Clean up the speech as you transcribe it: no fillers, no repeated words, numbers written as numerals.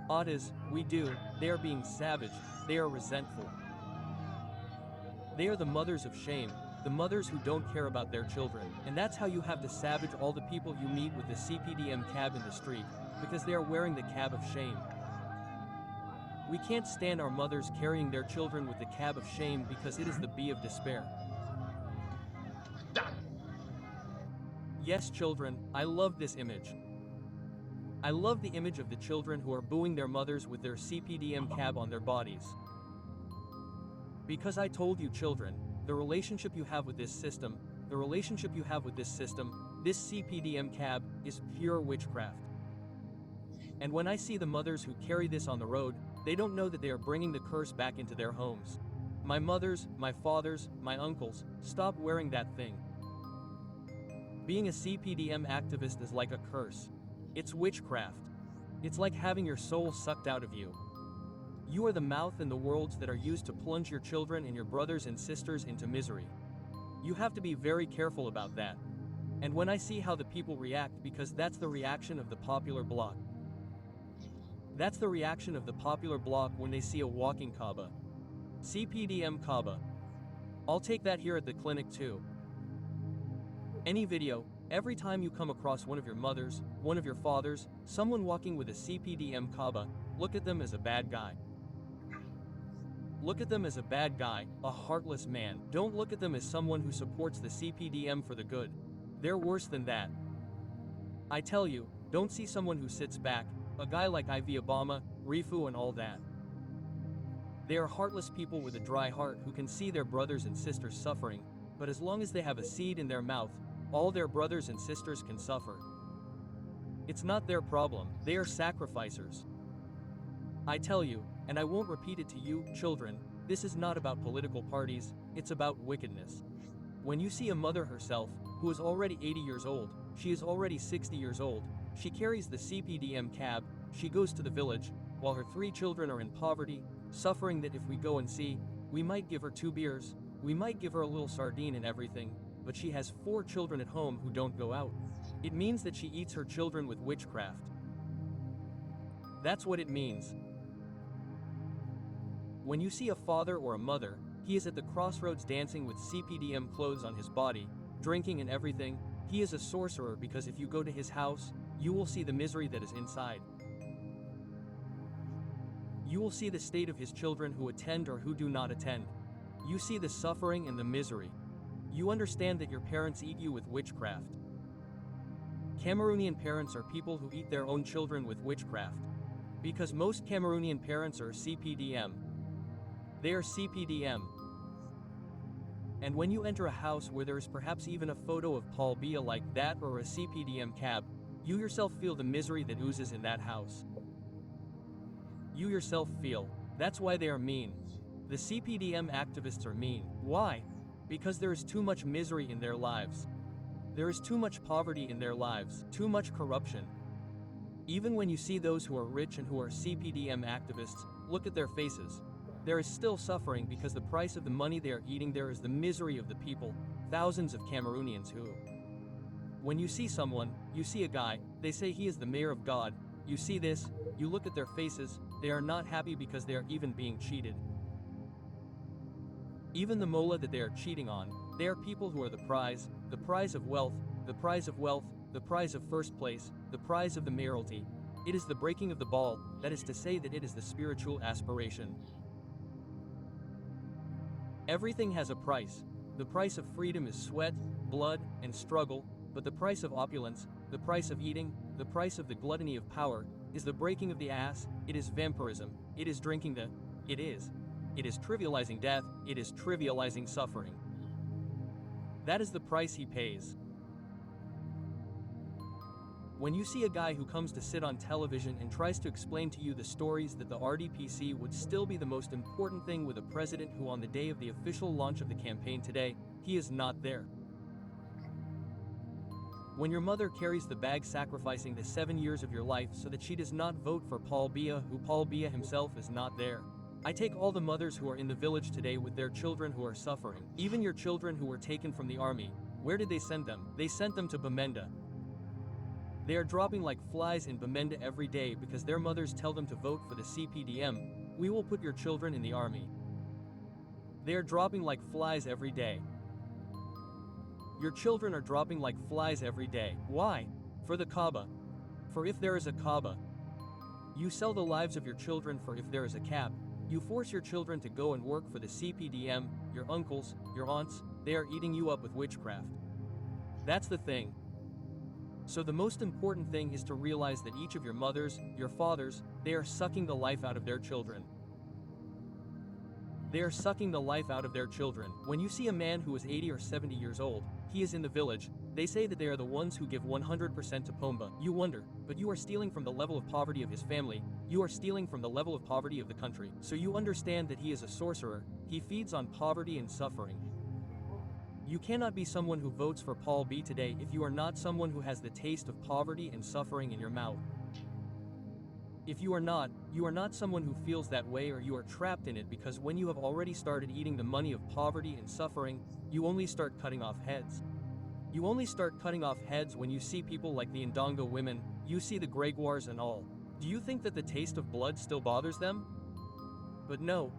Others, we do, they are being savage, they are resentful. They are the mothers of shame, the mothers who don't care about their children, and that's how you have to savage all the people you meet with the CPDM cab in the street, because they are wearing the cab of shame. We can't stand our mothers carrying their children with the cab of shame because it is the bee of despair. Yes, children, I love this image. I love the image of the children who are booing their mothers with their CPDM cab on their bodies. Because I told you, children, the relationship you have with this system, this CPDM cab, is pure witchcraft. And when I see the mothers who carry this on the road, they don't know that they are bringing the curse back into their homes. My mothers, my fathers, my uncles, stop wearing that thing. Being a CPDM activist is like a curse. It's witchcraft. It's like having your soul sucked out of you. You are the mouth and the words that are used to plunge your children and your brothers and sisters into misery. You have to be very careful about that. And when I see how the people react, because that's the reaction of the popular bloc. That's the reaction of the popular bloc when they see a walking kaba. CPDM kaba. I'll take that here at the clinic too. Any video, every time you come across one of your mothers, one of your fathers, someone walking with a CPDM kaba, look at them as a bad guy. Look at them as a bad guy, a heartless man. Don't look at them as someone who supports the CPDM for the good. They're worse than that. I tell you, don't see someone who sits back, a guy like IV Obama, Rifu and all that. They are heartless people with a dry heart who can see their brothers and sisters suffering, but as long as they have a seed in their mouth, all their brothers and sisters can suffer. It's not their problem, they are sacrificers. I tell you, and I won't repeat it to you, children, this is not about political parties, it's about wickedness. When you see a mother herself, who is already 80 years old, she is already 60 years old, she carries the CPDM cab, she goes to the village, while her 3 children are in poverty, suffering that if we go and see, we might give her 2 beers, we might give her a little sardine and everything, but she has 4 children at home who don't go out. It means that she eats her children with witchcraft. That's what it means. When you see a father or a mother, he is at the crossroads dancing with CPDM clothes on his body, drinking and everything, he is a sorcerer because if you go to his house, you will see the misery that is inside. You will see the state of his children who attend or who do not attend. You see the suffering and the misery. You understand that your parents eat you with witchcraft. Cameroonian parents are people who eat their own children with witchcraft. Because most Cameroonian parents are CPDM. They are CPDM. And when you enter a house where there is perhaps even a photo of Paul Biya like that or a CPDM cab, you yourself feel the misery that oozes in that house. You yourself feel. That's why they are mean. The CPDM activists are mean. Why? Because there is too much misery in their lives. There is too much poverty in their lives, too much corruption. Even when you see those who are rich and who are CPDM activists, look at their faces. There is still suffering because the price of the money they are eating. There is the misery of the people, thousands of Cameroonians who. When you see someone, you see a guy, they say he is the mayor of God, you see this, you look at their faces, they are not happy because they are even being cheated. Even the mullah that they are cheating on, they are people who are the prize of wealth, the prize of wealth, the prize of first place, the prize of the mayoralty. It is the breaking of the ball, that is to say that it is the spiritual aspiration. Everything has a price. The price of freedom is sweat, blood, and struggle, but the price of opulence, the price of eating, the price of the gluttony of power, is the breaking of the ass, it is vampirism, it is drinking the, it is trivializing death, it is trivializing suffering. That is the price he pays. When you see a guy who comes to sit on television and tries to explain to you the stories that the RDPC would still be the most important thing with a president who on the day of the official launch of the campaign today, he is not there. When your mother carries the bag sacrificing the 7 years of your life so that she does not vote for Paul Biya, who Paul Biya himself is not there. I take all the mothers who are in the village today with their children who are suffering, even your children who were taken from the army. Where did they send them? They sent them to Bamenda. They are dropping like flies in Bamenda every day because their mothers tell them to vote for the CPDM. We will put your children in the army. They are dropping like flies every day. Your children are dropping like flies every day. Why? For the kaba. For if there is a kaba, you sell the lives of your children. For if there is a cap, you force your children to go and work for the CPDM. Your uncles, your aunts, they are eating you up with witchcraft. That's the thing. So the most important thing is to realize that each of your mothers, your fathers, they are sucking the life out of their children. They are sucking the life out of their children. When you see a man who is 80 or 70 years old, he is in the village, they say that they are the ones who give 100% to Pomba. You wonder, but you are stealing from the level of poverty of his family, you are stealing from the level of poverty of the country. So you understand that he is a sorcerer, he feeds on poverty and suffering. You cannot be someone who votes for Paul B today if you are not someone who has the taste of poverty and suffering in your mouth. If you are not someone who feels that way, or you are trapped in it, because when you have already started eating the money of poverty and suffering, you only start cutting off heads. You only start cutting off heads when you see people like the Ndongo women, you see the Gregoires and all. Do you think that the taste of blood still bothers them? But no,